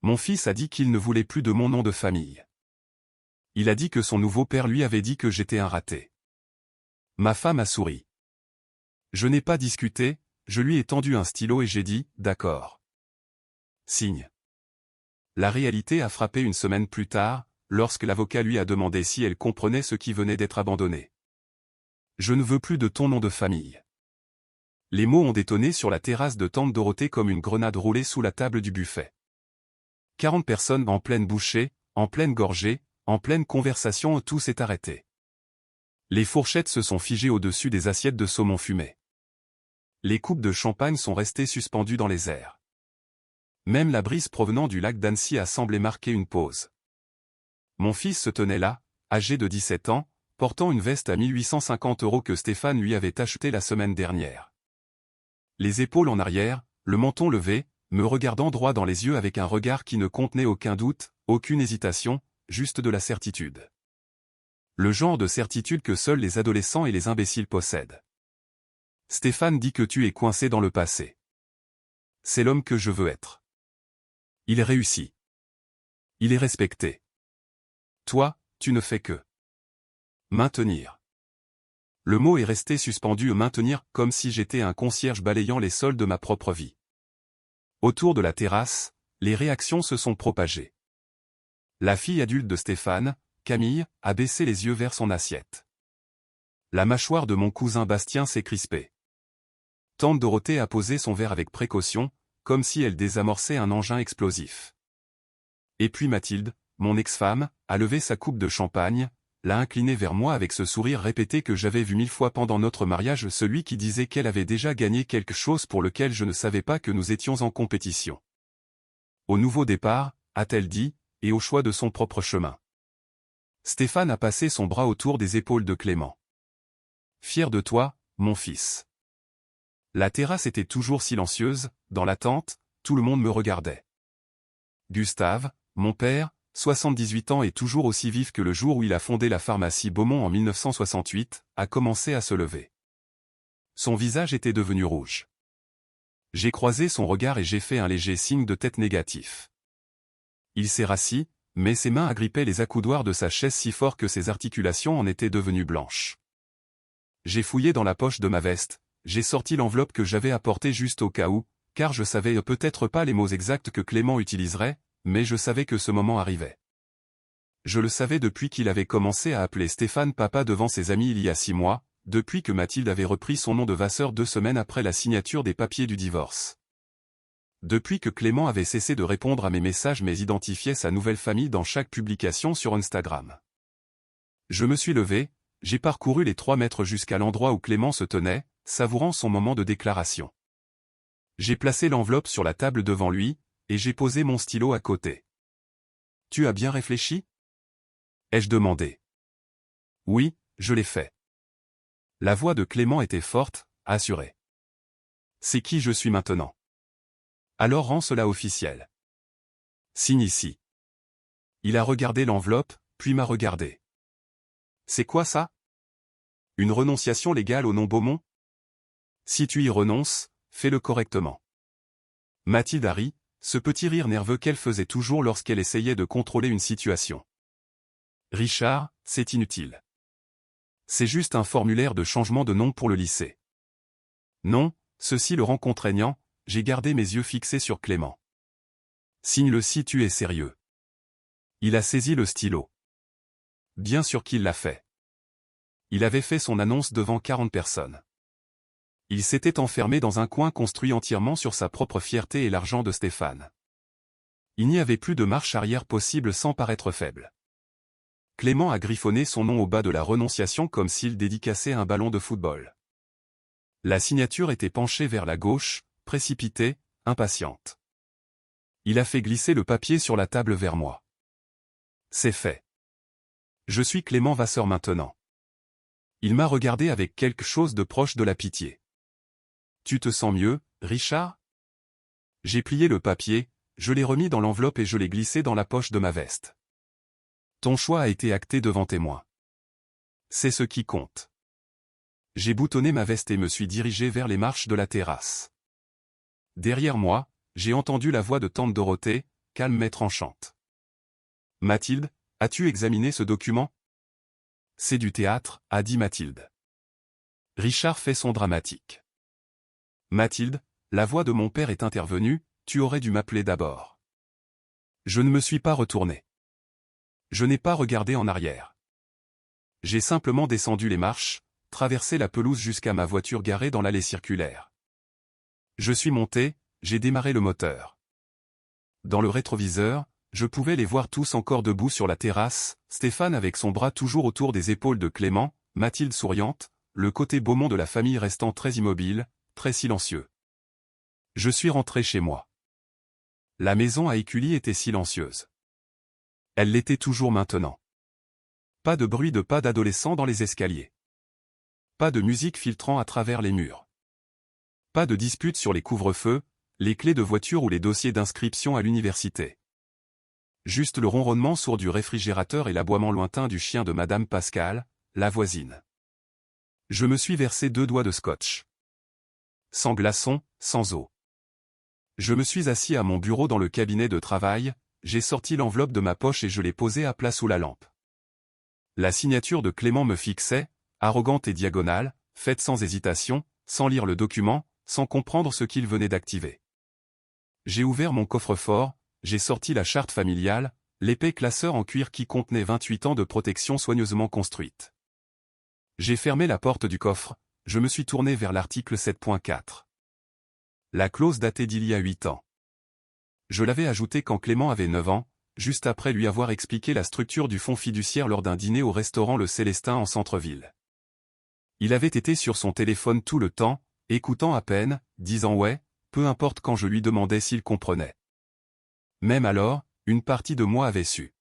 Mon fils a dit qu'il ne voulait plus de mon nom de famille. Il a dit que son nouveau père lui avait dit que j'étais un raté. Ma femme a souri. Je n'ai pas discuté, je lui ai tendu un stylo et j'ai dit « D'accord ». Signe. La réalité a frappé une semaine plus tard, lorsque l'avocat lui a demandé si elle comprenait ce qui venait d'être abandonné. Je ne veux plus de ton nom de famille. Les mots ont détonné sur la terrasse de tante Dorothée comme une grenade roulée sous la table du buffet. 40 personnes en pleine bouchée, en pleine gorgée, en pleine conversation, tout s'est arrêté. Les fourchettes se sont figées au-dessus des assiettes de saumon fumé. Les coupes de champagne sont restées suspendues dans les airs. Même la brise provenant du lac d'Annecy a semblé marquer une pause. Mon fils se tenait là, âgé de 17 ans, portant une veste à 1850 € que Stéphane lui avait achetée la semaine dernière. Les épaules en arrière, le menton levé, me regardant droit dans les yeux avec un regard qui ne contenait aucun doute, aucune hésitation, juste de la certitude. Le genre de certitude que seuls les adolescents et les imbéciles possèdent. Stéphane dit que tu es coincé dans le passé. C'est l'homme que je veux être. Il réussit. Il est respecté. Toi, tu ne fais que maintenir. Le mot est resté suspendu, maintenir, comme si j'étais un concierge balayant les sols de ma propre vie. Autour de la terrasse, les réactions se sont propagées. La fille adulte de Stéphane, Camille, a baissé les yeux vers son assiette. La mâchoire de mon cousin Bastien s'est crispée. Tante Dorothée a posé son verre avec précaution, comme si elle désamorçait un engin explosif. Et puis Mathilde, mon ex-femme, a levé sa coupe de champagne, l'a inclinée vers moi avec ce sourire répété que j'avais vu 1000 fois pendant notre mariage, celui qui disait qu'elle avait déjà gagné quelque chose pour lequel je ne savais pas que nous étions en compétition. Au nouveau départ, a-t-elle dit, et au choix de son propre chemin. Stéphane a passé son bras autour des épaules de Clément. Fier de toi, mon fils. La terrasse était toujours silencieuse, dans l'attente, tout le monde me regardait. Gustave, mon père, 78 ans et toujours aussi vif que le jour où il a fondé la pharmacie Beaumont en 1968, a commencé à se lever. Son visage était devenu rouge. J'ai croisé son regard et j'ai fait un léger signe de tête négatif. Il s'est rassis, mais ses mains agrippaient les accoudoirs de sa chaise si fort que ses articulations en étaient devenues blanches. J'ai fouillé dans la poche de ma veste, j'ai sorti l'enveloppe que j'avais apportée juste au cas où, car je savais peut-être pas les mots exacts que Clément utiliserait, mais je savais que ce moment arrivait. Je le savais depuis qu'il avait commencé à appeler Stéphane papa devant ses amis il y a 6 mois, depuis que Mathilde avait repris son nom de Vasseur 2 semaines après la signature des papiers du divorce. Depuis que Clément avait cessé de répondre à mes messages mais identifiait sa nouvelle famille dans chaque publication sur Instagram. Je me suis levé, j'ai parcouru les 3 mètres jusqu'à l'endroit où Clément se tenait, savourant son moment de déclaration. J'ai placé l'enveloppe sur la table devant lui, et j'ai posé mon stylo à côté. « Tu as bien réfléchi ?» ai-je demandé. « Oui, je l'ai fait. » La voix de Clément était forte, assurée. « C'est qui je suis maintenant. Alors rends cela officiel. Signe ici. » Il a regardé l'enveloppe, puis m'a regardé. « C'est quoi ça? Une renonciation légale au nom Beaumont? Si tu y renonces, fais-le correctement. » Mathilde a ri, ce petit rire nerveux qu'elle faisait toujours lorsqu'elle essayait de contrôler une situation. « Richard, c'est inutile. C'est juste un formulaire de changement de nom pour le lycée. » Non, ceci le rend contraignant, j'ai gardé mes yeux fixés sur Clément. « Signe-le si tu es sérieux. » Il a saisi le stylo. Bien sûr qu'il l'a fait. Il avait fait son annonce devant 40 personnes. Il s'était enfermé dans un coin construit entièrement sur sa propre fierté et l'argent de Stéphane. Il n'y avait plus de marche arrière possible sans paraître faible. Clément a griffonné son nom au bas de la renonciation comme s'il dédicaçait un ballon de football. La signature était penchée vers la gauche, précipitée, impatiente. Il a fait glisser le papier sur la table vers moi. C'est fait. Je suis Clément Vasseur maintenant. Il m'a regardé avec quelque chose de proche de la pitié. Tu te sens mieux, Richard? J'ai plié le papier, je l'ai remis dans l'enveloppe et je l'ai glissé dans la poche de ma veste. Ton choix a été acté devant témoin. C'est ce qui compte. J'ai boutonné ma veste et me suis dirigé vers les marches de la terrasse. Derrière moi, j'ai entendu la voix de tante Dorothée, calme mais tranchante. Mathilde, as-tu examiné ce document? C'est du théâtre, a dit Mathilde. Richard fait son dramatique. Mathilde, la voix de mon père est intervenue, tu aurais dû m'appeler d'abord. Je ne me suis pas retourné. Je n'ai pas regardé en arrière. J'ai simplement descendu les marches, traversé la pelouse jusqu'à ma voiture garée dans l'allée circulaire. Je suis monté, j'ai démarré le moteur. Dans le rétroviseur, je pouvais les voir tous encore debout sur la terrasse, Stéphane avec son bras toujours autour des épaules de Clément, Mathilde souriante, le côté Beaumont de la famille restant très immobile, très silencieux. Je suis rentré chez moi. La maison à Écully était silencieuse. Elle l'était toujours maintenant. Pas de bruit de pas d'adolescents dans les escaliers. Pas de musique filtrant à travers les murs. Pas de dispute sur les couvre-feux, les clés de voiture ou les dossiers d'inscription à l'université. Juste le ronronnement sourd du réfrigérateur et l'aboiement lointain du chien de Madame Pascal, la voisine. Je me suis versé 2 doigts de scotch. Sans glaçons, sans eau. Je me suis assis à mon bureau dans le cabinet de travail, j'ai sorti l'enveloppe de ma poche et je l'ai posée à plat sous la lampe. La signature de Clément me fixait, arrogante et diagonale, faite sans hésitation, sans lire le document, sans comprendre ce qu'il venait d'activer. J'ai ouvert mon coffre-fort, j'ai sorti la charte familiale, l'épais classeur en cuir qui contenait 28 ans de protection soigneusement construite. J'ai fermé la porte du coffre, je me suis tourné vers l'article 7.4. La clause datait d'il y a 8 ans. Je l'avais ajoutée quand Clément avait 9 ans, juste après lui avoir expliqué la structure du fonds fiduciaire lors d'un dîner au restaurant Le Célestin en centre-ville. Il avait été sur son téléphone tout le temps, écoutant à peine, disant ouais, peu importe quand je lui demandais s'il comprenait. Même alors, une partie de moi avait su.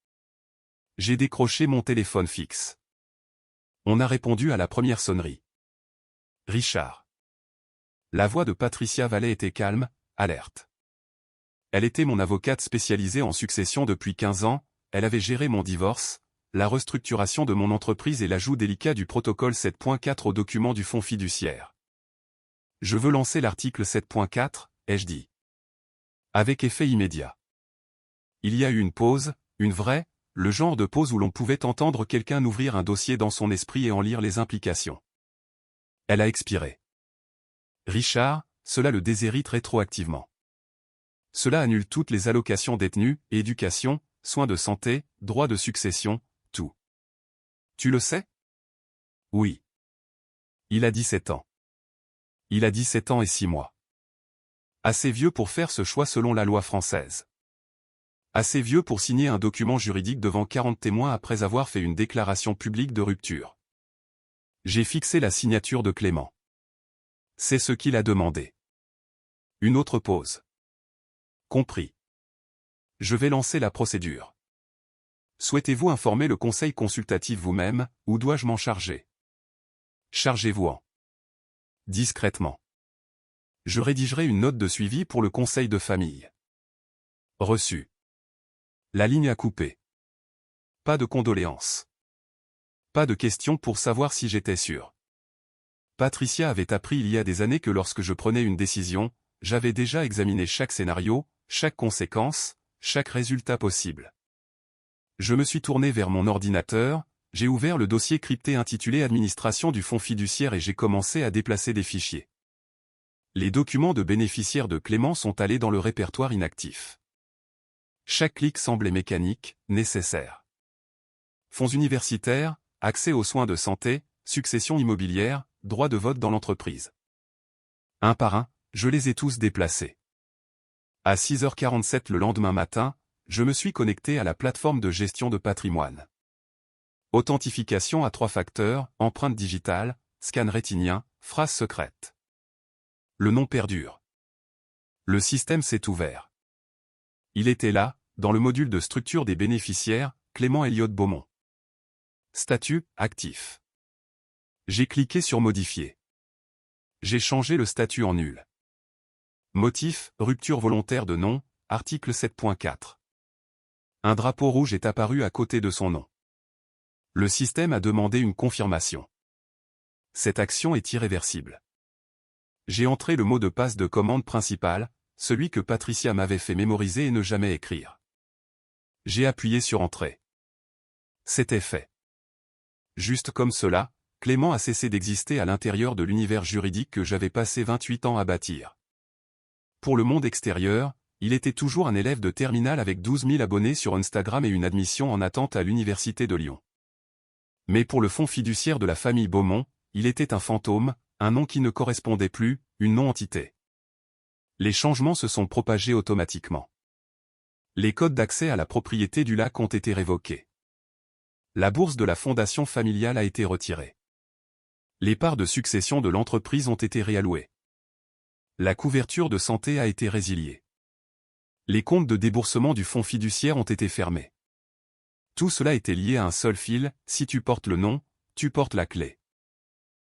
J'ai décroché mon téléphone fixe. On a répondu à la première sonnerie. Richard. La voix de Patricia Vallée était calme, alerte. Elle était mon avocate spécialisée en succession depuis 15 ans, elle avait géré mon divorce, la restructuration de mon entreprise et l'ajout délicat du protocole 7.4 au document du fonds fiduciaire. Je veux lancer l'article 7.4, ai-je dit. Avec effet immédiat. Il y a eu une pause, une vraie, le genre de pause où l'on pouvait entendre quelqu'un ouvrir un dossier dans son esprit et en lire les implications. Elle a expiré. Richard, cela le déshérite rétroactivement. Cela annule toutes les allocations détenues, éducation, soins de santé, droits de succession, tout. Tu le sais? Oui. Il a 17 ans. Il a 17 ans et 6 mois. Assez vieux pour faire ce choix selon la loi française. Assez vieux pour signer un document juridique devant 40 témoins après avoir fait une déclaration publique de rupture. J'ai fixé la signature de Clément. C'est ce qu'il a demandé. Une autre pause. Compris. Je vais lancer la procédure. Souhaitez-vous informer le conseil consultatif vous-même, ou dois-je m'en charger? Chargez-vous-en. Discrètement. Je rédigerai une note de suivi pour le conseil de famille. Reçu. La ligne a coupé. Pas de condoléances. Pas de questions pour savoir si j'étais sûr. Patricia avait appris il y a des années que lorsque je prenais une décision, j'avais déjà examiné chaque scénario, chaque conséquence, chaque résultat possible. Je me suis tourné vers mon ordinateur, j'ai ouvert le dossier crypté intitulé Administration du fonds fiduciaire et j'ai commencé à déplacer des fichiers. Les documents de bénéficiaires de Clément sont allés dans le répertoire inactif. Chaque clic semblait mécanique, nécessaire. Fonds universitaires, accès aux soins de santé, succession immobilière, droit de vote dans l'entreprise. Un par un, je les ai tous déplacés. À 6h47 le lendemain matin, je me suis connecté à la plateforme de gestion de patrimoine. Authentification à 3 facteurs, empreinte digitale, scan rétinien, phrase secrète. Le nom perdure. Le système s'est ouvert. Il était là, dans le module de structure des bénéficiaires, Clément Elliott Beaumont. Statut, actif. J'ai cliqué sur modifier. J'ai changé le statut en nul. Motif, rupture volontaire de nom, article 7.4. Un drapeau rouge est apparu à côté de son nom. Le système a demandé une confirmation. Cette action est irréversible. J'ai entré le mot de passe de commande principale, celui que Patricia m'avait fait mémoriser et ne jamais écrire. J'ai appuyé sur Entrée. C'était fait. Juste comme cela, Clément a cessé d'exister à l'intérieur de l'univers juridique que j'avais passé 28 ans à bâtir. Pour le monde extérieur, il était toujours un élève de terminale avec 12 000 abonnés sur Instagram et une admission en attente à l'Université de Lyon. Mais pour le fonds fiduciaire de la famille Beaumont, il était un fantôme, un nom qui ne correspondait plus, une non-entité. Les changements se sont propagés automatiquement. Les codes d'accès à la propriété du lac ont été révoqués. La bourse de la fondation familiale a été retirée. Les parts de succession de l'entreprise ont été réallouées. La couverture de santé a été résiliée. Les comptes de déboursement du fonds fiduciaire ont été fermés. Tout cela était lié à un seul fil, si tu portes le nom, tu portes la clé.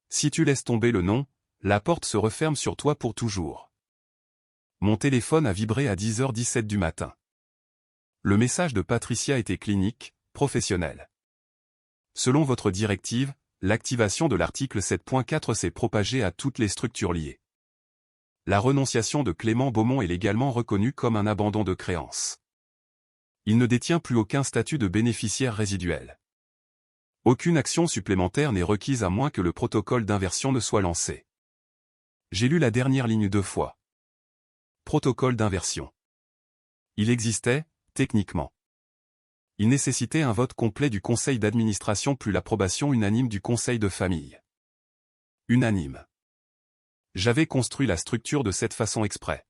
Si tu laisses tomber le nom, la porte se referme sur toi pour toujours. Mon téléphone a vibré à 10h17 du matin. Le message de Patricia était clinique, professionnel. Selon votre directive, l'activation de l'article 7.4 s'est propagée à toutes les structures liées. La renonciation de Clément Beaumont est légalement reconnue comme un abandon de créance. Il ne détient plus aucun statut de bénéficiaire résiduel. Aucune action supplémentaire n'est requise à moins que le protocole d'inversion ne soit lancé. J'ai lu la dernière ligne 2 fois. Protocole d'inversion. Il existait, techniquement. Il nécessitait un vote complet du conseil d'administration plus l'approbation unanime du conseil de famille. Unanime. J'avais construit la structure de cette façon exprès.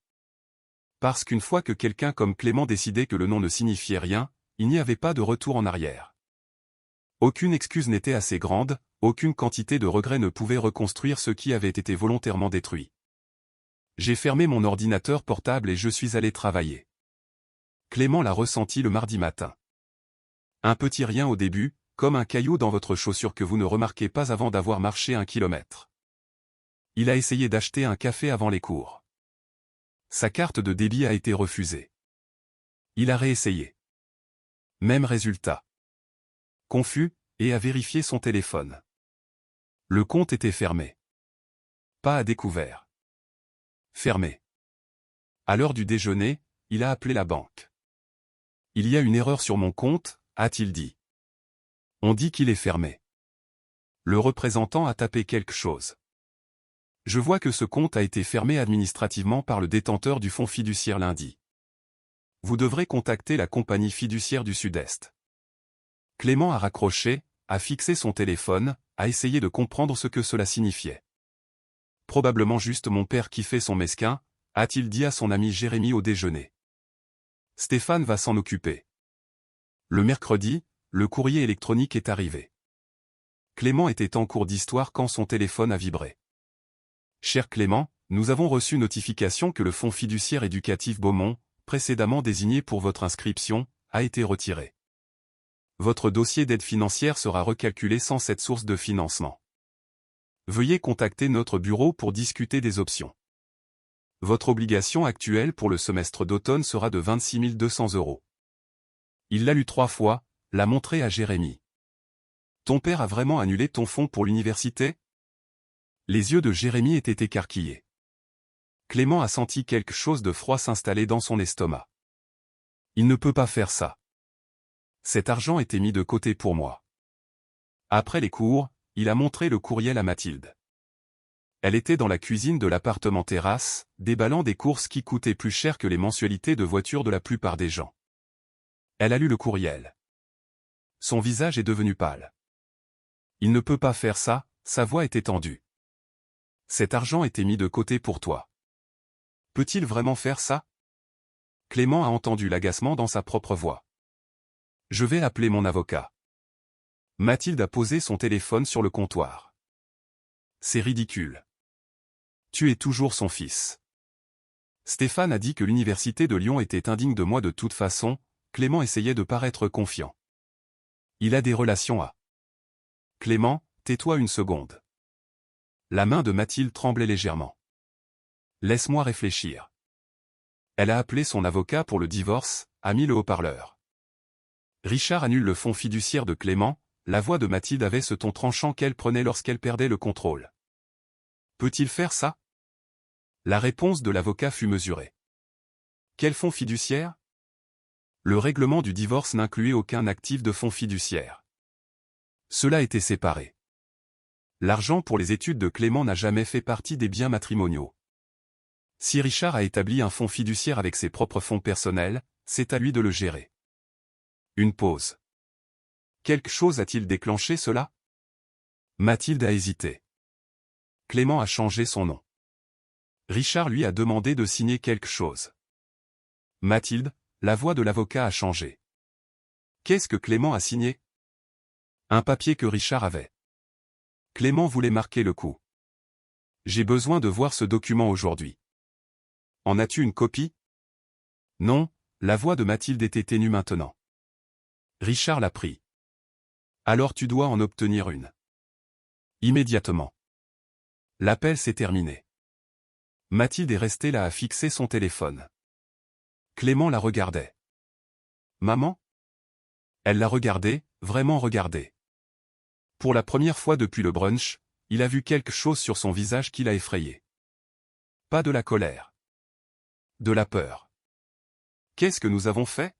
Parce qu'une fois que quelqu'un comme Clément décidait que le nom ne signifiait rien, il n'y avait pas de retour en arrière. Aucune excuse n'était assez grande, aucune quantité de regrets ne pouvait reconstruire ce qui avait été volontairement détruit. J'ai fermé mon ordinateur portable et je suis allé travailler. Clément l'a ressenti le mardi matin. Un petit rien au début, comme un caillou dans votre chaussure que vous ne remarquez pas avant d'avoir marché 1 kilomètre. Il a essayé d'acheter un café avant les cours. Sa carte de débit a été refusée. Il a réessayé. Même résultat. Confus, et a vérifié son téléphone. Le compte était fermé. Pas à découvert. Fermé. À l'heure du déjeuner, il a appelé la banque. Il y a une erreur sur mon compte, a-t-il dit. On dit qu'il est fermé. Le représentant a tapé quelque chose. Je vois que ce compte a été fermé administrativement par le détenteur du fonds fiduciaire lundi. Vous devrez contacter la compagnie fiduciaire du Sud-Est. Clément a raccroché, a fixé son téléphone, a essayé de comprendre ce que cela signifiait. Probablement juste mon père qui fait son mesquin, a-t-il dit à son ami Jérémy au déjeuner. Stéphane va s'en occuper. Le mercredi, le courrier électronique est arrivé. Clément était en cours d'histoire quand son téléphone a vibré. Cher Clément, nous avons reçu notification que le fonds fiduciaire éducatif Beaumont, précédemment désigné pour votre inscription, a été retiré. Votre dossier d'aide financière sera recalculé sans cette source de financement. Veuillez contacter notre bureau pour discuter des options. Votre obligation actuelle pour le semestre d'automne sera de 26 200 €. Il l'a lu 3 fois, l'a montré à Jérémy. Ton père a vraiment annulé ton fonds pour l'université ? Les yeux de Jérémy étaient écarquillés. Clément a senti quelque chose de froid s'installer dans son estomac. Il ne peut pas faire ça. Cet argent était mis de côté pour moi. Après les cours, il a montré le courriel à Mathilde. Elle était dans la cuisine de l'appartement terrasse, déballant des courses qui coûtaient plus cher que les mensualités de voiture de la plupart des gens. Elle a lu le courriel. Son visage est devenu pâle. Il ne peut pas faire ça, sa voix était tendue. Cet argent était mis de côté pour toi. Peut-il vraiment faire ça ? Clément a entendu l'agacement dans sa propre voix. Je vais appeler mon avocat. Mathilde a posé son téléphone sur le comptoir. C'est ridicule. Tu es toujours son fils. Stéphane a dit que l'université de Lyon était indigne de moi de toute façon, Clément essayait de paraître confiant. Il a des relations à... Clément, tais-toi une seconde. La main de Mathilde tremblait légèrement. Laisse-moi réfléchir. Elle a appelé son avocat pour le divorce, a mis le haut-parleur. Richard annule le fonds fiduciaire de Clément, la voix de Mathilde avait ce ton tranchant qu'elle prenait lorsqu'elle perdait le contrôle. Peut-il faire ça ? La réponse de l'avocat fut mesurée. Quel fonds fiduciaire ? Le règlement du divorce n'incluait aucun actif de fonds fiduciaires. Cela était séparé. L'argent pour les études de Clément n'a jamais fait partie des biens matrimoniaux. Si Richard a établi un fonds fiduciaire avec ses propres fonds personnels, c'est à lui de le gérer. Une pause. Quelque chose a-t-il déclenché cela? Mathilde a hésité. Clément a changé son nom. Richard lui a demandé de signer quelque chose. Mathilde, la voix de l'avocat a changé. Qu'est-ce que Clément a signé? Un papier que Richard avait. Clément voulait marquer le coup. J'ai besoin de voir ce document aujourd'hui. En as-tu une copie? Non, la voix de Mathilde était ténue maintenant. Richard l'a pris. Alors tu dois en obtenir une. Immédiatement. L'appel s'est terminé. Mathilde est restée là à fixer son téléphone. Clément la regardait. Maman? Elle l'a regardé, vraiment regardé. Pour la première fois depuis le brunch, il a vu quelque chose sur son visage qui l'a effrayé. Pas de la colère. De la peur. Qu'est-ce que nous avons fait?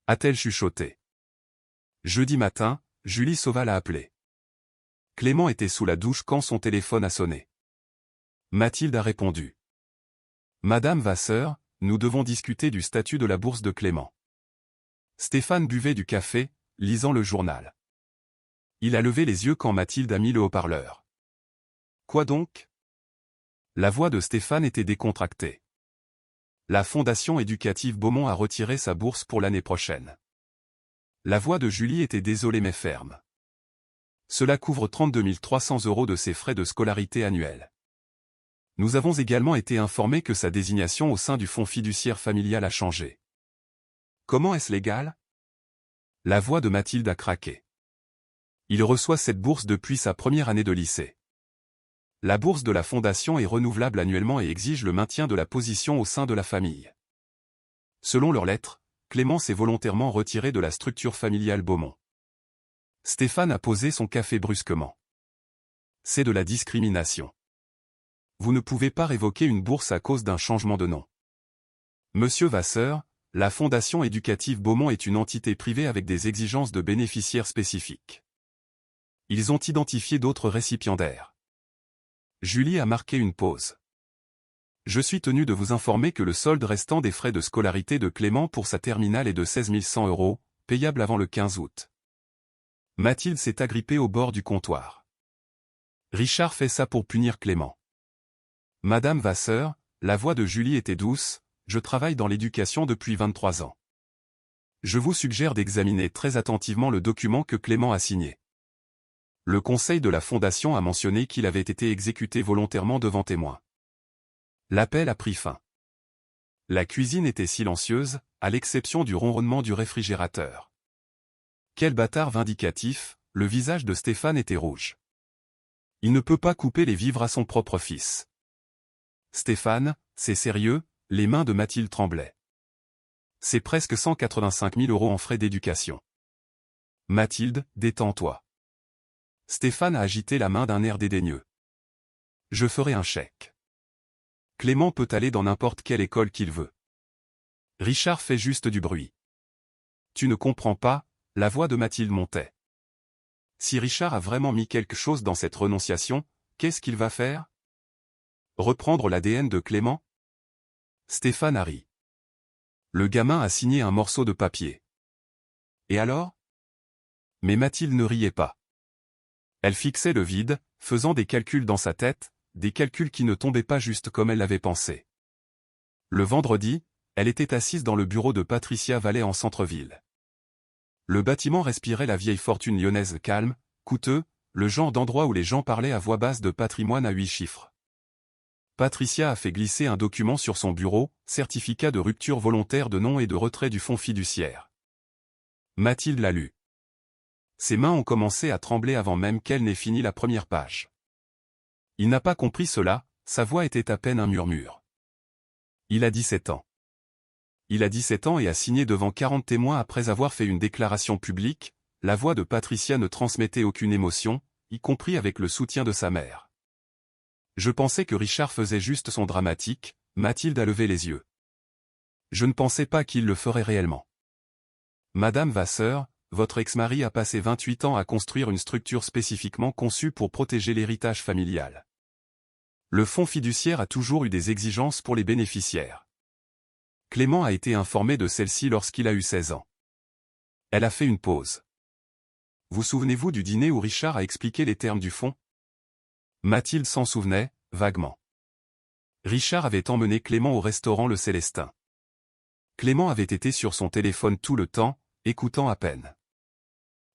A-t-elle chuchoté. Jeudi matin, Julie Sauval a appelé. Clément était sous la douche quand son téléphone a sonné. Mathilde a répondu. Madame Vasseur, nous devons discuter du statut de la bourse de Clément. Stéphane buvait du café, lisant le journal. Il a levé les yeux quand Mathilde a mis le haut-parleur. Quoi donc? La voix de Stéphane était décontractée. La Fondation éducative Beaumont a retiré sa bourse pour l'année prochaine. La voix de Julie était désolée mais ferme. Cela couvre 32 300 € de ses frais de scolarité annuels. Nous avons également été informés que sa désignation au sein du fonds fiduciaire familial a changé. Comment est-ce légal? La voix de Mathilde a craqué. Il reçoit cette bourse depuis sa première année de lycée. La bourse de la Fondation est renouvelable annuellement et exige le maintien de la position au sein de la famille. Selon leurs lettres, Clément s'est volontairement retiré de la structure familiale Beaumont. Stéphane a posé son café brusquement. C'est de la discrimination. Vous ne pouvez pas révoquer une bourse à cause d'un changement de nom. Monsieur Vasseur, la Fondation éducative Beaumont est une entité privée avec des exigences de bénéficiaires spécifiques. Ils ont identifié d'autres récipiendaires. Julie a marqué une pause. Je suis tenu de vous informer que le solde restant des frais de scolarité de Clément pour sa terminale est de 16 100 €, payable avant le 15 août. Mathilde s'est agrippée au bord du comptoir. Richard fait ça pour punir Clément. Madame Vasseur, la voix de Julie était douce, je travaille dans l'éducation depuis 23 ans. Je vous suggère d'examiner très attentivement le document que Clément a signé. Le conseil de la Fondation a mentionné qu'il avait été exécuté volontairement devant témoins. L'appel a pris fin. La cuisine était silencieuse, à l'exception du ronronnement du réfrigérateur. Quel bâtard vindicatif, le visage de Stéphane était rouge. Il ne peut pas couper les vivres à son propre fils. Stéphane, c'est sérieux, les mains de Mathilde tremblaient. C'est presque 185 000 € en frais d'éducation. Mathilde, détends-toi. Stéphane a agité la main d'un air dédaigneux. Je ferai un chèque. Clément peut aller dans n'importe quelle école qu'il veut. Richard fait juste du bruit. Tu ne comprends pas, la voix de Mathilde montait. Si Richard a vraiment mis quelque chose dans cette renonciation, qu'est-ce qu'il va faire? Reprendre l'ADN de Clément? Stéphane a ri. Le gamin a signé un morceau de papier. Et alors? Mais Mathilde ne riait pas. Elle fixait le vide, faisant des calculs dans sa tête, des calculs qui ne tombaient pas juste comme elle l'avait pensé. Le vendredi, elle était assise dans le bureau de Patricia Vallet en centre-ville. Le bâtiment respirait la vieille fortune lyonnaise calme, coûteux, le genre d'endroit où les gens parlaient à voix basse de patrimoine à 8 chiffres. Patricia a fait glisser un document sur son bureau, certificat de rupture volontaire de nom et de retrait du fonds fiduciaire. Mathilde l'a lu. Ses mains ont commencé à trembler avant même qu'elle n'ait fini la première page. Il n'a pas compris cela, sa voix était à peine un murmure. Il a 17 ans. Il a 17 ans et a signé devant 40 témoins après avoir fait une déclaration publique. La voix de Patricia ne transmettait aucune émotion, y compris avec le soutien de sa mère. Je pensais que Richard faisait juste son dramatique, Mathilde a levé les yeux. Je ne pensais pas qu'il le ferait réellement. Madame Vasseur, votre ex-mari a passé 28 ans à construire une structure spécifiquement conçue pour protéger l'héritage familial. Le fonds fiduciaire a toujours eu des exigences pour les bénéficiaires. Clément a été informé de celle-ci lorsqu'il a eu 16 ans. Elle a fait une pause. Vous souvenez-vous du dîner où Richard a expliqué les termes du fonds? Mathilde s'en souvenait, vaguement. Richard avait emmené Clément au restaurant Le Célestin. Clément avait été sur son téléphone tout le temps, écoutant à peine.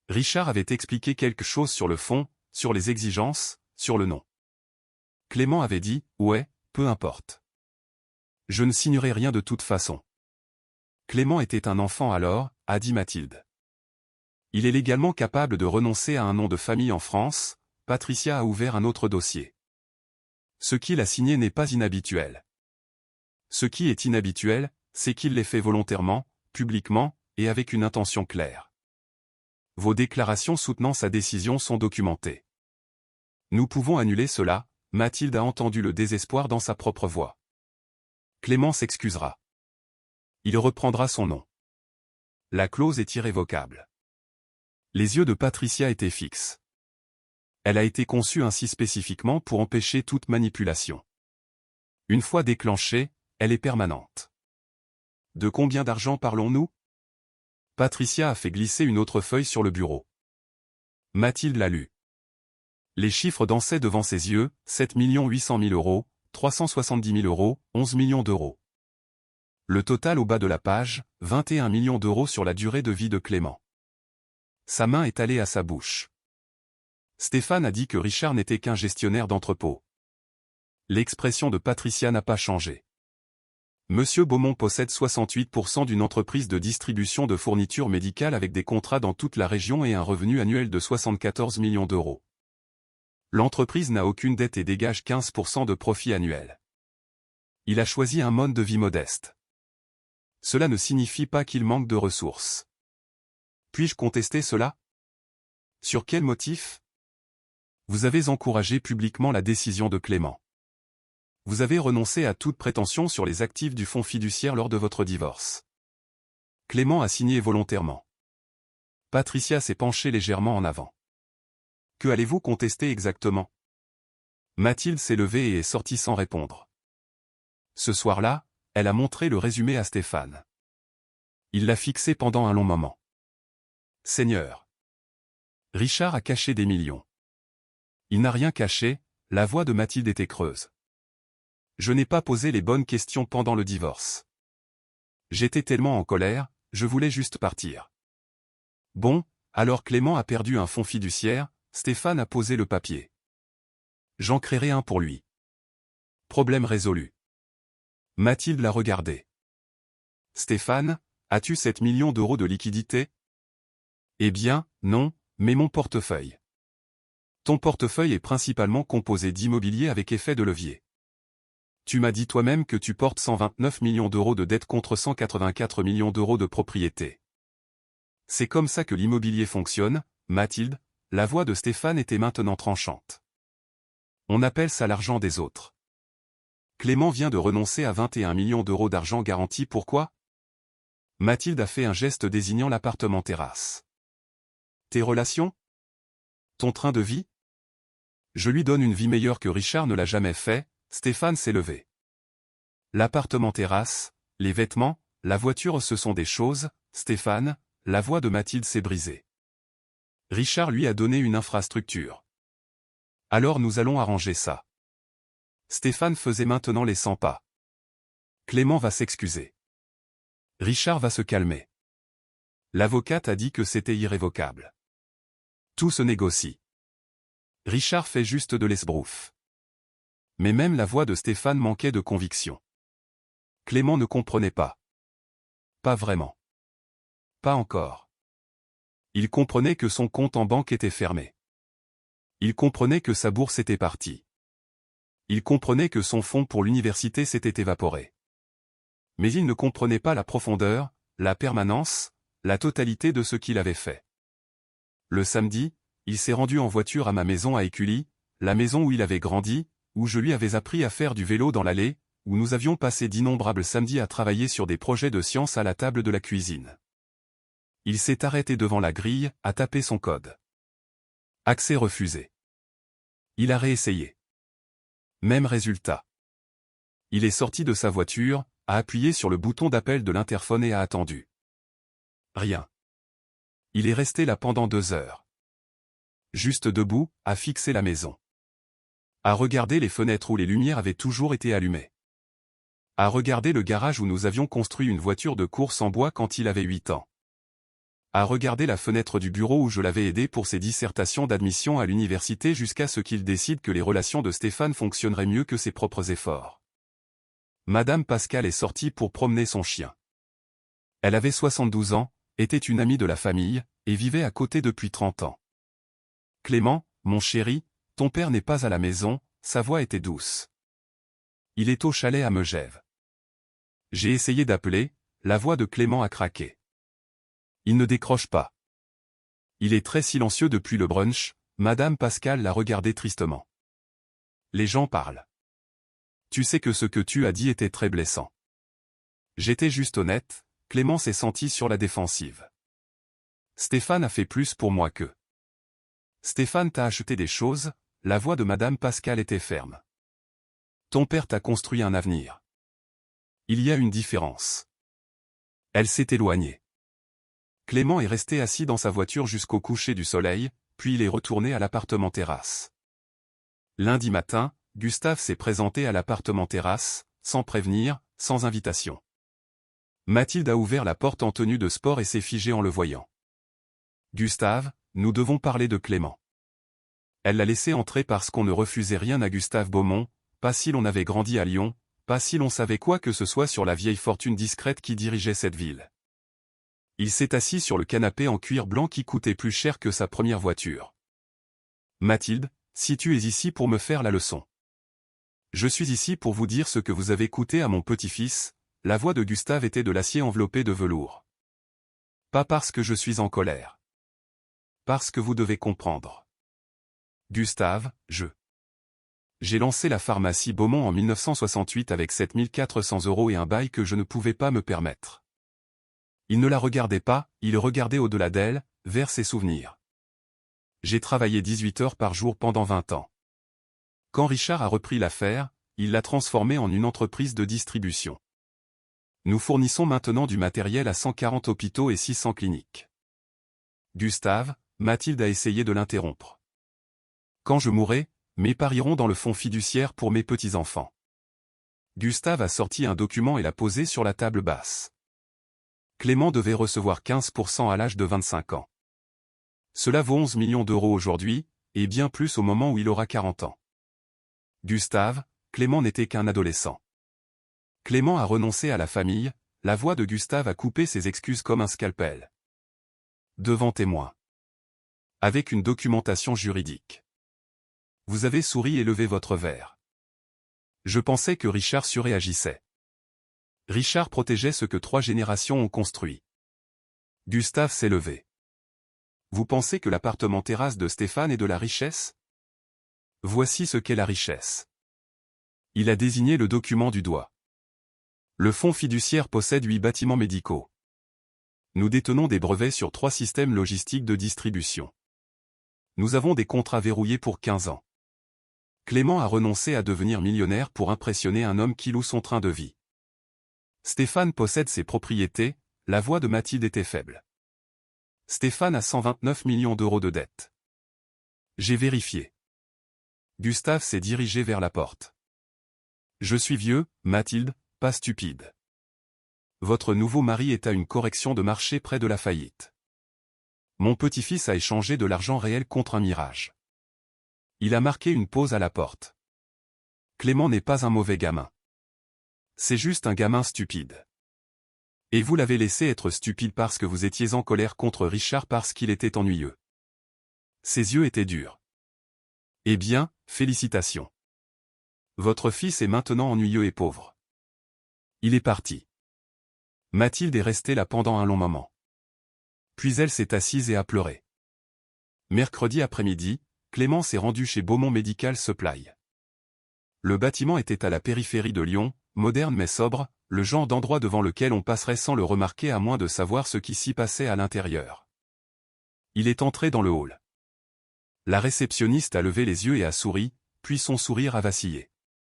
Richard avait expliqué quelque chose sur le fond, sur les exigences, sur le nom. Clément avait dit « Ouais, peu importe. Je ne signerai rien de toute façon. » Clément était un enfant alors, a dit Mathilde. Il est légalement capable de renoncer à un nom de famille en France. Patricia a ouvert un autre dossier. Ce qu'il a signé n'est pas inhabituel. Ce qui est inhabituel, c'est qu'il l'ait fait volontairement, publiquement, et avec une intention claire. Vos déclarations soutenant sa décision sont documentées. Nous pouvons annuler cela. Mathilde a entendu le désespoir dans sa propre voix. Clément s'excusera. Il reprendra son nom. La clause est irrévocable. Les yeux de Patricia étaient fixes. Elle a été conçue ainsi spécifiquement pour empêcher toute manipulation. Une fois déclenchée, elle est permanente. De combien d'argent parlons-nous? Patricia a fait glisser une autre feuille sur le bureau. Mathilde l'a lu. Les chiffres dansaient devant ses yeux, 7 800 000 euros, 370 000 euros, 11 millions d'euros. Le total au bas de la page, 21 millions d'euros sur la durée de vie de Clément. Sa main est allée à sa bouche. Stéphane a dit que Richard n'était qu'un gestionnaire d'entrepôt. L'expression de Patricia n'a pas changé. Monsieur Beaumont possède 68% d'une entreprise de distribution de fournitures médicales avec des contrats dans toute la région et un revenu annuel de 74 millions d'euros. L'entreprise n'a aucune dette et dégage 15% de profit annuel. Il a choisi un mode de vie modeste. Cela ne signifie pas qu'il manque de ressources. Puis-je contester cela? Sur quel motif? Vous avez encouragé publiquement la décision de Clément. Vous avez renoncé à toute prétention sur les actifs du fonds fiduciaire lors de votre divorce. Clément a signé volontairement. Patricia s'est penchée légèrement en avant. Que allez-vous contester exactement? Mathilde s'est levée et est sortie sans répondre. Ce soir-là, elle a montré le résumé à Stéphane. Il l'a fixé pendant un long moment. Seigneur. Richard a caché des millions. Il n'a rien caché, la voix de Mathilde était creuse. Je n'ai pas posé les bonnes questions pendant le divorce. J'étais tellement en colère, je voulais juste partir. Bon, alors Clément a perdu un fonds fiduciaire, Stéphane a posé le papier. J'en créerai un pour lui. Problème résolu. Mathilde l'a regardé. Stéphane, as-tu 7 millions d'euros de liquidité? Eh bien, non, mais mon portefeuille. Ton portefeuille est principalement composé d'immobilier avec effet de levier. Tu m'as dit toi-même que tu portes 129 millions d'euros de dette contre 184 millions d'euros de propriété. C'est comme ça que l'immobilier fonctionne, Mathilde. La voix de Stéphane était maintenant tranchante. On appelle ça l'argent des autres. Clément vient de renoncer à 21 millions d'euros d'argent garanti, pourquoi? Mathilde a fait un geste désignant l'appartement terrasse. Tes relations? Ton train de vie? Je lui donne une vie meilleure que Richard ne l'a jamais fait. Stéphane s'est levé. L'appartement terrasse, les vêtements, la voiture, ce sont des choses, Stéphane. La voix de Mathilde s'est brisée. Richard lui a donné une infrastructure. Alors nous allons arranger ça. Stéphane faisait maintenant les 100 pas. Clément va s'excuser. Richard va se calmer. L'avocate a dit que c'était irrévocable. Tout se négocie. Richard fait juste de l'esbrouf. Mais même la voix de Stéphane manquait de conviction. Clément ne comprenait pas. Pas vraiment. Pas encore. Il comprenait que son compte en banque était fermé. Il comprenait que sa bourse était partie. Il comprenait que son fonds pour l'université s'était évaporé. Mais il ne comprenait pas la profondeur, la permanence, la totalité de ce qu'il avait fait. Le samedi, il s'est rendu en voiture à ma maison à Écully, la maison où il avait grandi, où je lui avais appris à faire du vélo dans l'allée, où nous avions passé d'innombrables samedis à travailler sur des projets de science à la table de la cuisine. Il s'est arrêté devant la grille, a tapé son code. Accès refusé. Il a réessayé. Même résultat. Il est sorti de sa voiture, a appuyé sur le bouton d'appel de l'interphone et a attendu. Rien. Il est resté là pendant 2 heures. Juste debout, a fixé la maison. A regardé les fenêtres où les lumières avaient toujours été allumées. A regardé le garage où nous avions construit une voiture de course en bois quand il avait 8 ans. A regardé la fenêtre du bureau où je l'avais aidé pour ses dissertations d'admission à l'université jusqu'à ce qu'il décide que les relations de Stéphane fonctionneraient mieux que ses propres efforts. Madame Pascal est sortie pour promener son chien. Elle avait 72 ans, était une amie de la famille, et vivait à côté depuis 30 ans. Clément, mon chéri, ton père n'est pas à la maison, sa voix était douce. Il est au chalet à Megève. J'ai essayé d'appeler, la voix de Clément a craqué. Il ne décroche pas. Il est très silencieux depuis le brunch, Madame Pascal l'a regardé tristement. Les gens parlent. Tu sais que ce que tu as dit était très blessant. J'étais juste honnête, Clément s'est senti sur la défensive. Stéphane a fait plus pour moi que. Stéphane t'a acheté des choses, la voix de Madame Pascal était ferme. Ton père t'a construit un avenir. Il y a une différence. Elle s'est éloignée. Clément est resté assis dans sa voiture jusqu'au coucher du soleil, puis il est retourné à l'appartement terrasse. Lundi matin, Gustave s'est présenté à l'appartement terrasse, sans prévenir, sans invitation. Mathilde a ouvert la porte en tenue de sport et s'est figée en le voyant. Gustave, nous devons parler de Clément. Elle l'a laissé entrer parce qu'on ne refusait rien à Gustave Beaumont, pas si l'on avait grandi à Lyon, pas si l'on savait quoi que ce soit sur la vieille fortune discrète qui dirigeait cette ville. Il s'est assis sur le canapé en cuir blanc qui coûtait plus cher que sa première voiture. Mathilde, si tu es ici pour me faire la leçon. Je suis ici pour vous dire ce que vous avez coûté à mon petit-fils, la voix de Gustave était de l'acier enveloppé de velours. Pas parce que je suis en colère. Parce que vous devez comprendre. Gustave, J'ai lancé la pharmacie Beaumont en 1968 avec 7 400 € et un bail que je ne pouvais pas me permettre. Il ne la regardait pas, il regardait au-delà d'elle, vers ses souvenirs. J'ai travaillé 18 heures par jour pendant 20 ans. Quand Richard a repris l'affaire, il l'a transformée en une entreprise de distribution. Nous fournissons maintenant du matériel à 140 hôpitaux et 600 cliniques. Gustave, Mathilde a essayé de l'interrompre. Quand je mourrai, mes parts iront dans le fonds fiduciaire pour mes petits-enfants. Gustave a sorti un document et l'a posé sur la table basse. Clément devait recevoir 15% à l'âge de 25 ans. Cela vaut 11 millions d'euros aujourd'hui, et bien plus au moment où il aura 40 ans. Gustave, Clément n'était qu'un adolescent. Clément a renoncé à la famille, la voix de Gustave a coupé ses excuses comme un scalpel. Devant témoin. Avec une documentation juridique. Vous avez souri et levé votre verre. Je pensais que Richard surréagissait. Richard protégeait ce que 3 générations ont construit. Gustave s'est levé. Vous pensez que l'appartement terrasse de Stéphane est de la richesse? Voici ce qu'est la richesse. Il a désigné le document du doigt. Le fonds fiduciaire possède 8 bâtiments médicaux. Nous détenons des brevets sur 3 systèmes logistiques de distribution. Nous avons des contrats verrouillés pour 15 ans. Clément a renoncé à devenir millionnaire pour impressionner un homme qui loue son train de vie. Stéphane possède ses propriétés, la voix de Mathilde était faible. Stéphane a 129 millions d'euros de dettes. J'ai vérifié. Gustave s'est dirigé vers la porte. Je suis vieux, Mathilde, pas stupide. Votre nouveau mari est à une correction de marché près de la faillite. Mon petit-fils a échangé de l'argent réel contre un mirage. Il a marqué une pause à la porte. Clément n'est pas un mauvais gamin. C'est juste un gamin stupide. Et vous l'avez laissé être stupide parce que vous étiez en colère contre Richard parce qu'il était ennuyeux. Ses yeux étaient durs. Eh bien, félicitations. Votre fils est maintenant ennuyeux et pauvre. Il est parti. Mathilde est restée là pendant un long moment. Puis elle s'est assise et a pleuré. Mercredi après-midi, Clément s'est rendu chez Beaumont Medical Supply. Le bâtiment était à la périphérie de Lyon, moderne mais sobre, le genre d'endroit devant lequel on passerait sans le remarquer à moins de savoir ce qui s'y passait à l'intérieur. Il est entré dans le hall. La réceptionniste a levé les yeux et a souri, puis son sourire a vacillé.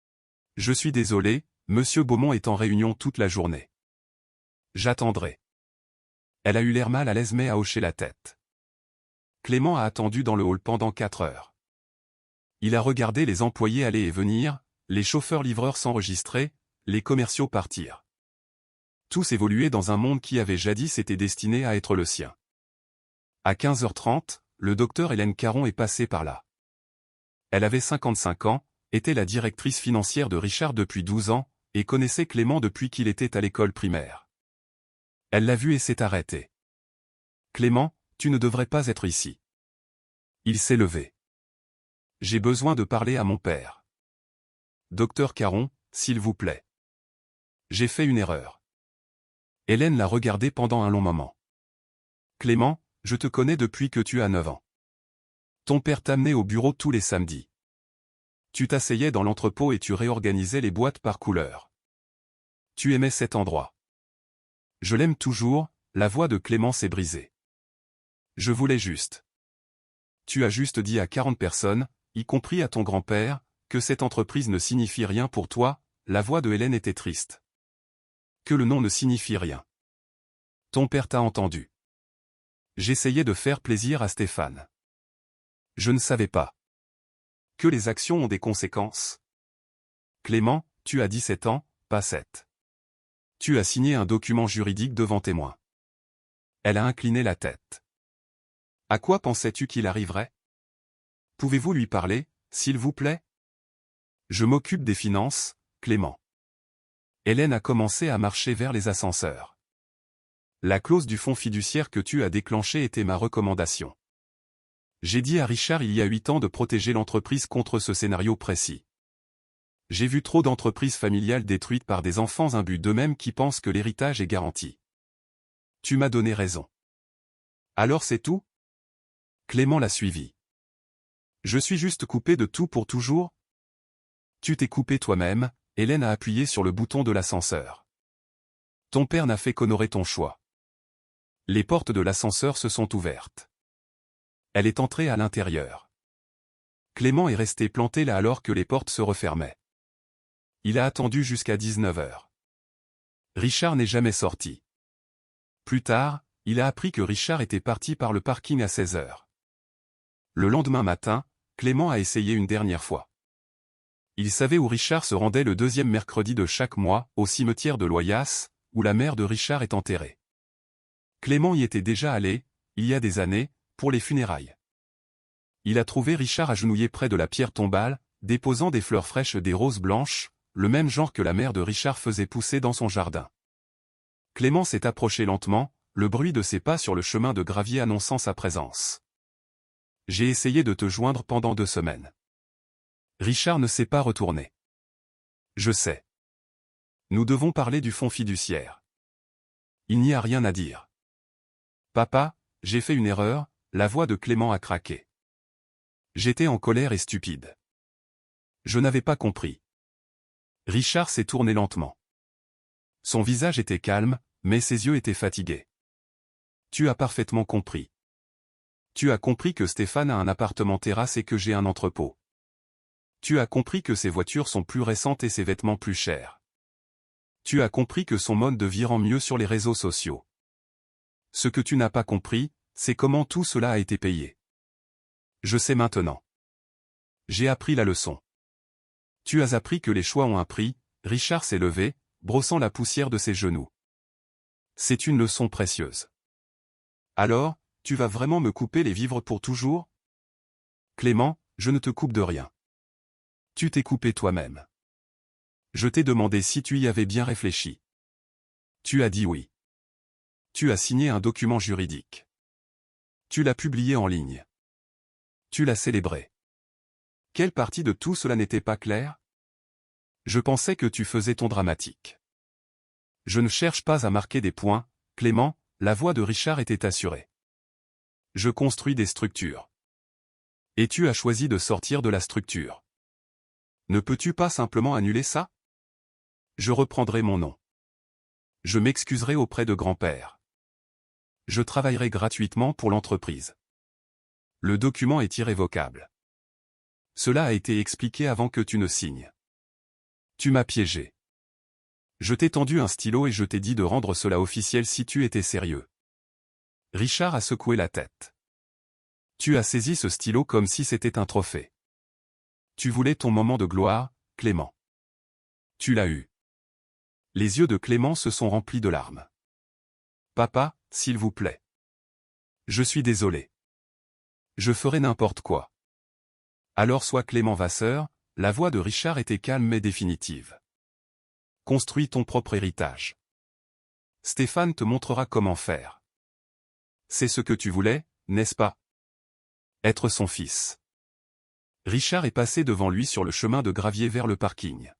« Je suis désolé, Monsieur Beaumont est en réunion toute la journée. J'attendrai. » Elle a eu l'air mal à l'aise mais a hoché la tête. Clément a attendu dans le hall pendant 4 heures. Il a regardé les employés aller et venir, les chauffeurs-livreurs s'enregistrer, les commerciaux partir. Tous évoluaient dans un monde qui avait jadis été destiné à être le sien. À 15h30, le docteur Hélène Caron est passée par là. Elle avait 55 ans, était la directrice financière de Richard depuis 12 ans, et connaissait Clément depuis qu'il était à l'école primaire. Elle l'a vu et s'est arrêtée. « Clément, tu ne devrais pas être ici. » Il s'est levé. « J'ai besoin de parler à mon père. »« Docteur Caron, s'il vous plaît. »« J'ai fait une erreur. » Hélène l'a regardé pendant un long moment. « Clément, je te connais depuis que tu as 9 ans. Ton père t'amenait au bureau tous les samedis. Tu t'asseyais dans l'entrepôt et tu réorganisais les boîtes par couleur. Tu aimais cet endroit. Je l'aime toujours. » La voix de Clément s'est brisée. « Je voulais juste. » Tu as juste dit à 40 personnes, y compris à ton grand-père, que cette entreprise ne signifie rien pour toi. La voix de Hélène était triste. Que le nom ne signifie rien. Ton père t'a entendu. J'essayais de faire plaisir à Stéphane. Je ne savais pas que les actions ont des conséquences. Clément, tu as 17 ans, pas 7. Tu as signé un document juridique devant témoin. Elle a incliné la tête. À quoi pensais-tu qu'il arriverait? Pouvez-vous lui parler, s'il vous plaît? Je m'occupe des finances, Clément. Hélène a commencé à marcher vers les ascenseurs. La clause du fonds fiduciaire que tu as déclenchée était ma recommandation. J'ai dit à Richard il y a 8 ans de protéger l'entreprise contre ce scénario précis. J'ai vu trop d'entreprises familiales détruites par des enfants imbus d'eux-mêmes qui pensent que l'héritage est garanti. Tu m'as donné raison. Alors c'est tout? Clément l'a suivi. Je suis juste coupé de tout pour toujours? Tu t'es coupé toi-même. Hélène a appuyé sur le bouton de l'ascenseur. Ton père n'a fait qu'honorer ton choix. Les portes de l'ascenseur se sont ouvertes. Elle est entrée à l'intérieur. Clément est resté planté là alors que les portes se refermaient. Il a attendu jusqu'à 19h. Richard n'est jamais sorti. Plus tard, il a appris que Richard était parti par le parking à 16h. Le lendemain matin, Clément a essayé une dernière fois. Il savait où Richard se rendait le 2e mercredi de chaque mois, au cimetière de Loyasse, où la mère de Richard est enterrée. Clément y était déjà allé, il y a des années, pour les funérailles. Il a trouvé Richard agenouillé près de la pierre tombale, déposant des fleurs fraîches et des roses blanches, le même genre que la mère de Richard faisait pousser dans son jardin. Clément s'est approché lentement, le bruit de ses pas sur le chemin de gravier annonçant sa présence. J'ai essayé de te joindre pendant 2 semaines. Richard ne s'est pas retourné. Je sais. Nous devons parler du fonds fiduciaire. Il n'y a rien à dire. Papa, j'ai fait une erreur. La voix de Clément a craqué. J'étais en colère et stupide. Je n'avais pas compris. Richard s'est tourné lentement. Son visage était calme, mais ses yeux étaient fatigués. Tu as parfaitement compris. Tu as compris que Stéphane a un appartement terrasse et que j'ai un entrepôt. Tu as compris que ses voitures sont plus récentes et ses vêtements plus chers. Tu as compris que son mode de vie rend mieux sur les réseaux sociaux. Ce que tu n'as pas compris, c'est comment tout cela a été payé. Je sais maintenant. J'ai appris la leçon. Tu as appris que les choix ont un prix. Richard s'est levé, brossant la poussière de ses genoux. C'est une leçon précieuse. Alors, tu vas vraiment me couper les vivres pour toujours? Clément, je ne te coupe de rien. Tu t'es coupé toi-même. Je t'ai demandé si tu y avais bien réfléchi. Tu as dit oui. Tu as signé un document juridique. Tu l'as publié en ligne. Tu l'as célébré. Quelle partie de tout cela n'était pas claire? Je pensais que tu faisais ton dramatique. Je ne cherche pas à marquer des points, Clément, la voix de Richard était assurée. Je construis des structures. Et tu as choisi de sortir de la structure. Ne peux-tu pas simplement annuler ça? Je reprendrai mon nom. Je m'excuserai auprès de grand-père. Je travaillerai gratuitement pour l'entreprise. Le document est irrévocable. Cela a été expliqué avant que tu ne signes. Tu m'as piégé. Je t'ai tendu un stylo et je t'ai dit de rendre cela officiel si tu étais sérieux. Richard a secoué la tête. Tu as saisi ce stylo comme si c'était un trophée. Tu voulais ton moment de gloire, Clément. Tu l'as eu. Les yeux de Clément se sont remplis de larmes. Papa, s'il vous plaît. Je suis désolé. Je ferai n'importe quoi. Alors sois Clément Vasseur, la voix de Richard était calme mais définitive. Construis ton propre héritage. Stéphane te montrera comment faire. C'est ce que tu voulais, n'est-ce pas? Être son fils. Richard est passé devant lui sur le chemin de gravier vers le parking.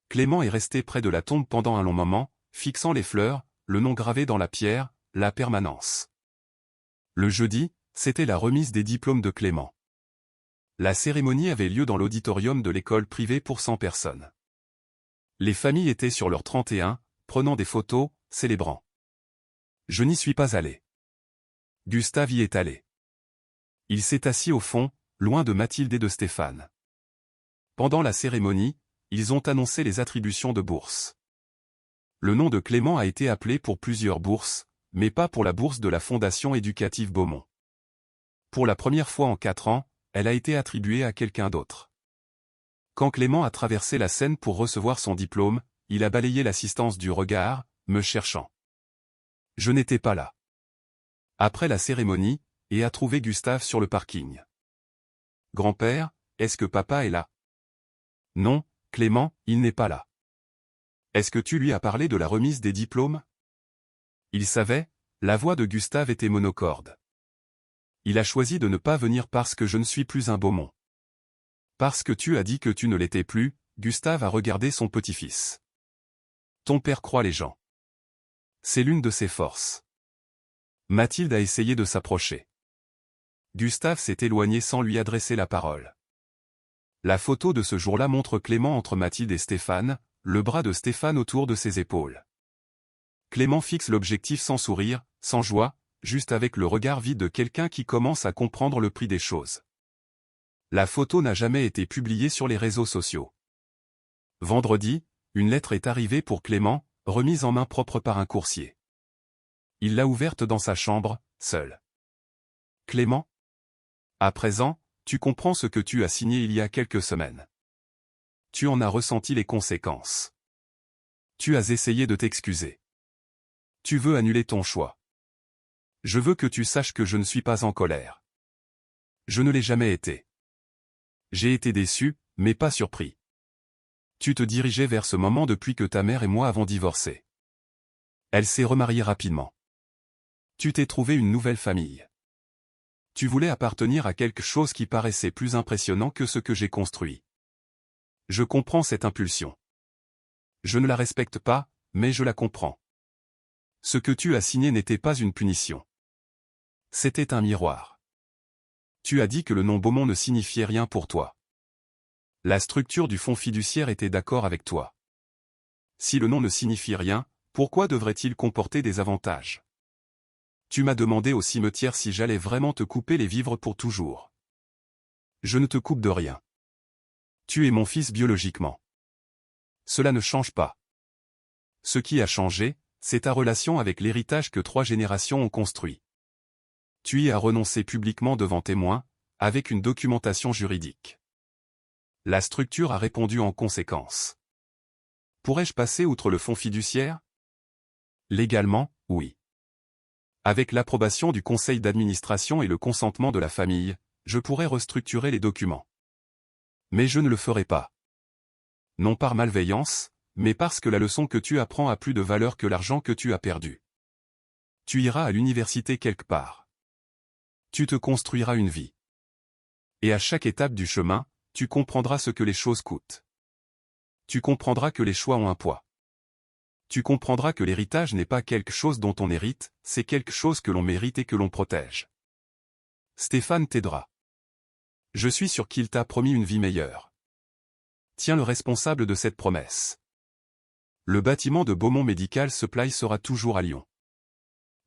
Clément est resté près de la tombe pendant un long moment, fixant les fleurs, le nom gravé dans la pierre, la permanence. Le jeudi, c'était la remise des diplômes de Clément. La cérémonie avait lieu dans l'auditorium de l'école privée pour 100 personnes. Les familles étaient sur leur 31, prenant des photos, célébrant. Je n'y suis pas allé. Gustave y est allé. Il s'est assis au fond, loin de Mathilde et de Stéphane. Pendant la cérémonie, ils ont annoncé les attributions de bourses. Le nom de Clément a été appelé pour plusieurs bourses, mais pas pour la bourse de la Fondation éducative Beaumont. Pour la première fois en 4 ans, elle a été attribuée à quelqu'un d'autre. Quand Clément a traversé la scène pour recevoir son diplôme, il a balayé l'assistance du regard, me cherchant. Je n'étais pas là. Après la cérémonie, et a trouvé Gustave sur le parking. Grand-père, est-ce que papa est là? Non, Clément, il n'est pas là. Est-ce que tu lui as parlé de la remise des diplômes? Il savait, la voix de Gustave était monocorde. Il a choisi de ne pas venir parce que je ne suis plus un Beaumont. Parce que tu as dit que tu ne l'étais plus, Gustave a regardé son petit-fils. Ton père croit les gens. C'est l'une de ses forces. Mathilde a essayé de s'approcher. Gustave s'est éloigné sans lui adresser la parole. La photo de ce jour-là montre Clément entre Mathilde et Stéphane, le bras de Stéphane autour de ses épaules. Clément fixe l'objectif sans sourire, sans joie, juste avec le regard vide de quelqu'un qui commence à comprendre le prix des choses. La photo n'a jamais été publiée sur les réseaux sociaux. Vendredi, une lettre est arrivée pour Clément, remise en main propre par un coursier. Il l'a ouverte dans sa chambre, seul. Clément? À présent, tu comprends ce que tu as signé il y a quelques semaines. Tu en as ressenti les conséquences. Tu as essayé de t'excuser. Tu veux annuler ton choix. Je veux que tu saches que je ne suis pas en colère. Je ne l'ai jamais été. J'ai été déçu, mais pas surpris. Tu te dirigeais vers ce moment depuis que ta mère et moi avons divorcé. Elle s'est remariée rapidement. Tu t'es trouvé une nouvelle famille. Tu voulais appartenir à quelque chose qui paraissait plus impressionnant que ce que j'ai construit. Je comprends cette impulsion. Je ne la respecte pas, mais je la comprends. Ce que tu as signé n'était pas une punition. C'était un miroir. Tu as dit que le nom Beaumont ne signifiait rien pour toi. La structure du fonds fiduciaire était d'accord avec toi. Si le nom ne signifie rien, pourquoi devrait-il comporter des avantages? Tu m'as demandé au cimetière si j'allais vraiment te couper les vivres pour toujours. Je ne te coupe de rien. Tu es mon fils biologiquement. Cela ne change pas. Ce qui a changé, c'est ta relation avec l'héritage que 3 générations ont construit. Tu y as renoncé publiquement devant témoins, avec une documentation juridique. La structure a répondu en conséquence. Pourrais-je passer outre le fonds fiduciaire? Légalement, oui. Avec l'approbation du conseil d'administration et le consentement de la famille, je pourrais restructurer les documents. Mais je ne le ferai pas. Non par malveillance, mais parce que la leçon que tu apprends a plus de valeur que l'argent que tu as perdu. Tu iras à l'université quelque part. Tu te construiras une vie. Et à chaque étape du chemin, tu comprendras ce que les choses coûtent. Tu comprendras que les choix ont un poids. Tu comprendras que l'héritage n'est pas quelque chose dont on hérite, c'est quelque chose que l'on mérite et que l'on protège. Stéphane t'aidera. Je suis sûr qu'il t'a promis une vie meilleure. Tiens le responsable de cette promesse. Le bâtiment de Beaumont Medical Supply sera toujours à Lyon.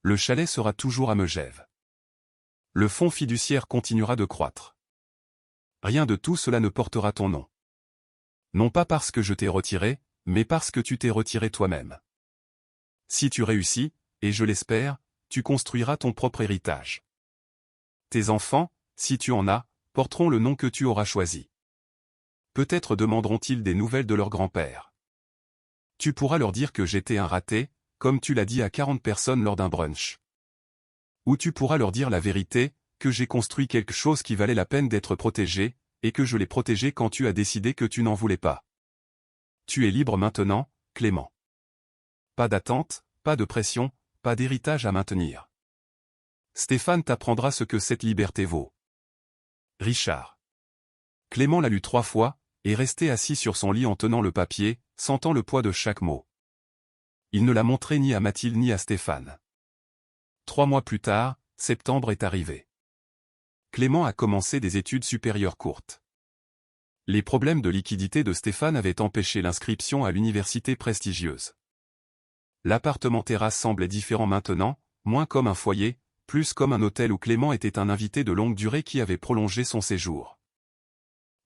Le chalet sera toujours à Megève. Le fonds fiduciaire continuera de croître. Rien de tout cela ne portera ton nom. Non pas parce que je t'ai retiré, mais parce que tu t'es retiré toi-même. Si tu réussis, et je l'espère, tu construiras ton propre héritage. Tes enfants, si tu en as, porteront le nom que tu auras choisi. Peut-être demanderont-ils des nouvelles de leur grand-père. Tu pourras leur dire que j'étais un raté, comme tu l'as dit à 40 personnes lors d'un brunch. Ou tu pourras leur dire la vérité, que j'ai construit quelque chose qui valait la peine d'être protégé, et que je l'ai protégé quand tu as décidé que tu n'en voulais pas. Tu es libre maintenant, Clément. Pas d'attente, pas de pression, pas d'héritage à maintenir. Stéphane t'apprendra ce que cette liberté vaut. Richard. Clément l'a lu 3 fois, et resté assis sur son lit en tenant le papier, sentant le poids de chaque mot. Il ne l'a montré ni à Mathilde ni à Stéphane. 3 mois plus tard, septembre est arrivé. Clément a commencé des études supérieures courtes. Les problèmes de liquidité de Stéphane avaient empêché l'inscription à l'université prestigieuse. L'appartement terrasse semblait différent maintenant, moins comme un foyer, plus comme un hôtel où Clément était un invité de longue durée qui avait prolongé son séjour.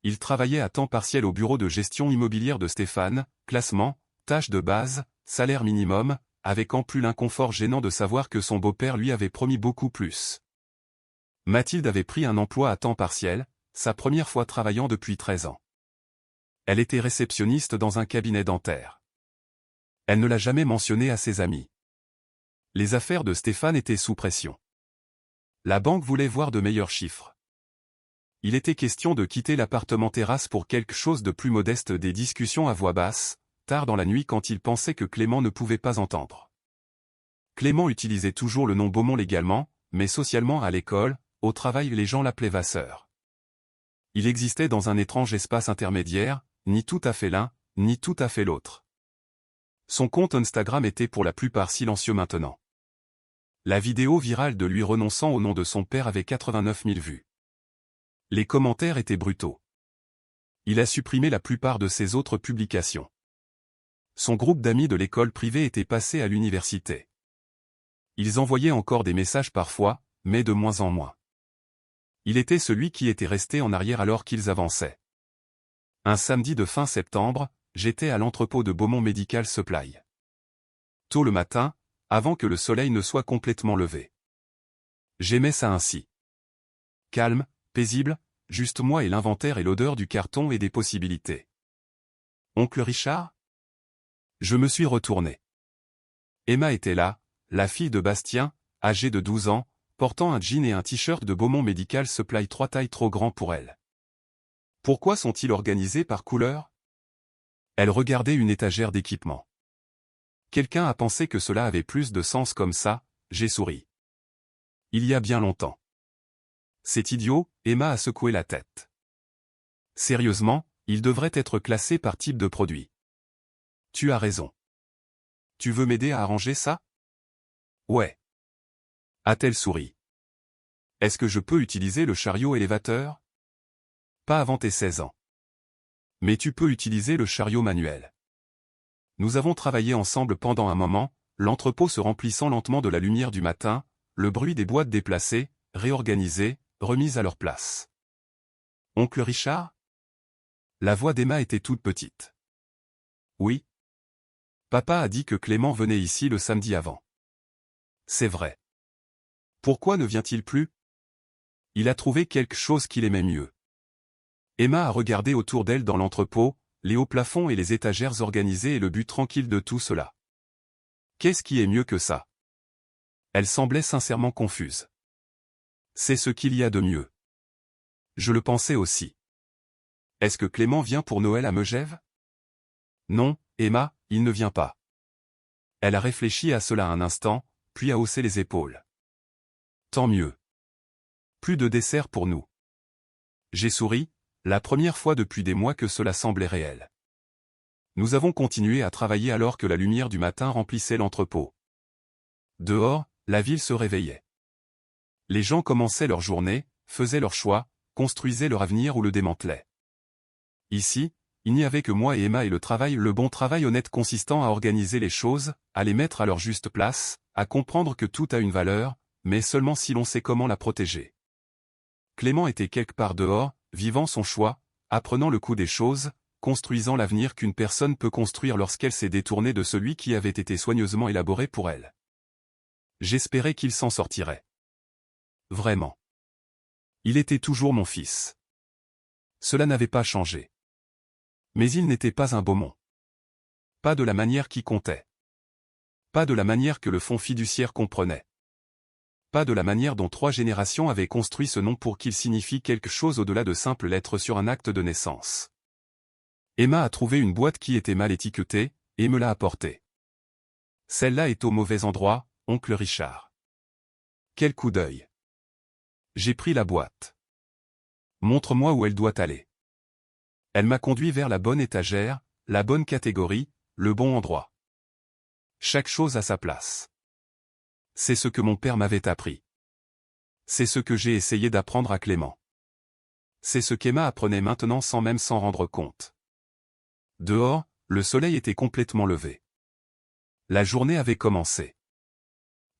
Il travaillait à temps partiel au bureau de gestion immobilière de Stéphane, classement, tâches de base, salaire minimum, avec en plus l'inconfort gênant de savoir que son beau-père lui avait promis beaucoup plus. Mathilde avait pris un emploi à temps partiel, sa première fois travaillant depuis 13 ans. Elle était réceptionniste dans un cabinet dentaire. Elle ne l'a jamais mentionné à ses amis. Les affaires de Stéphane étaient sous pression. La banque voulait voir de meilleurs chiffres. Il était question de quitter l'appartement terrasse pour quelque chose de plus modeste, des discussions à voix basse, tard dans la nuit quand il pensait que Clément ne pouvait pas entendre. Clément utilisait toujours le nom Beaumont légalement, mais socialement à l'école, au travail les gens l'appelaient Vasseur. Il existait dans un étrange espace intermédiaire, ni tout à fait l'un, ni tout à fait l'autre. Son compte Instagram était pour la plupart silencieux maintenant. La vidéo virale de lui renonçant au nom de son père avait 89 000 vues. Les commentaires étaient brutaux. Il a supprimé la plupart de ses autres publications. Son groupe d'amis de l'école privée était passé à l'université. Ils envoyaient encore des messages parfois, mais de moins en moins. Il était celui qui était resté en arrière alors qu'ils avançaient. Un samedi de fin septembre, j'étais à l'entrepôt de Beaumont Medical Supply. Tôt le matin, avant que le soleil ne soit complètement levé. J'aimais ça ainsi. Calme, paisible, juste moi et l'inventaire et l'odeur du carton et des possibilités. Oncle Richard ? Je me suis retourné. Emma était là, la fille de Bastien, âgée de 12 ans, portant un jean et un t-shirt de Beaumont Medical Supply 3 tailles trop grands pour elle. Pourquoi sont-ils organisés par couleur ? Elle regardait une étagère d'équipement. Quelqu'un a pensé que cela avait plus de sens comme ça, j'ai souri. Il y a bien longtemps. C'est idiot, Emma a secoué la tête. Sérieusement, ils devraient être classés par type de produit. Tu as raison. Tu veux m'aider à arranger ça ? Ouais. A-t-elle souri. Est-ce que je peux utiliser le chariot élévateur ? Pas avant tes 16 ans. Mais tu peux utiliser le chariot manuel. Nous avons travaillé ensemble pendant un moment, l'entrepôt se remplissant lentement de la lumière du matin, le bruit des boîtes déplacées, réorganisées, remises à leur place. Oncle Richard ? La voix d'Emma était toute petite. Oui. Papa a dit que Clément venait ici le samedi avant. C'est vrai. Pourquoi ne vient-il plus ? Il a trouvé quelque chose qu'il aimait mieux. Emma a regardé autour d'elle dans l'entrepôt, les hauts plafonds et les étagères organisées et le but tranquille de tout cela. Qu'est-ce qui est mieux que ça ? Elle semblait sincèrement confuse. C'est ce qu'il y a de mieux. Je le pensais aussi. Est-ce que Clément vient pour Noël à Megève ? Non, Emma, il ne vient pas. Elle a réfléchi à cela un instant, puis a haussé les épaules. Tant mieux. Plus de dessert pour nous. J'ai souri, la première fois depuis des mois que cela semblait réel. Nous avons continué à travailler alors que la lumière du matin remplissait l'entrepôt. Dehors, la ville se réveillait. Les gens commençaient leur journée, faisaient leur choix, construisaient leur avenir ou le démantelaient. Ici, il n'y avait que moi et Emma et le bon travail honnête consistant à organiser les choses, à les mettre à leur juste place, à comprendre que tout a une valeur, mais seulement si l'on sait comment la protéger. Clément était quelque part dehors, vivant son choix, apprenant le coût des choses, construisant l'avenir qu'une personne peut construire lorsqu'elle s'est détournée de celui qui avait été soigneusement élaboré pour elle. J'espérais qu'il s'en sortirait. Vraiment. Il était toujours mon fils. Cela n'avait pas changé. Mais il n'était pas un Beaumont. Pas de la manière qui comptait. Pas de la manière que le fonds fiduciaire comprenait. Pas de la manière dont 3 générations avaient construit ce nom pour qu'il signifie quelque chose au-delà de simples lettres sur un acte de naissance. Emma a trouvé une boîte qui était mal étiquetée, et me l'a apportée. Celle-là est au mauvais endroit, oncle Richard. Quel coup d'œil. J'ai pris la boîte. Montre-moi où elle doit aller. Elle m'a conduit vers la bonne étagère, la bonne catégorie, le bon endroit. Chaque chose à sa place. C'est ce que mon père m'avait appris. C'est ce que j'ai essayé d'apprendre à Clément. C'est ce qu'Emma apprenait maintenant sans même s'en rendre compte. Dehors, le soleil était complètement levé. La journée avait commencé.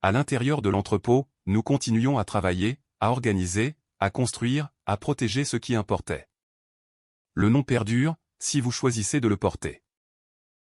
À l'intérieur de l'entrepôt, nous continuions à travailler, à organiser, à construire, à protéger ce qui importait. Le nom perdure, si vous choisissez de le porter.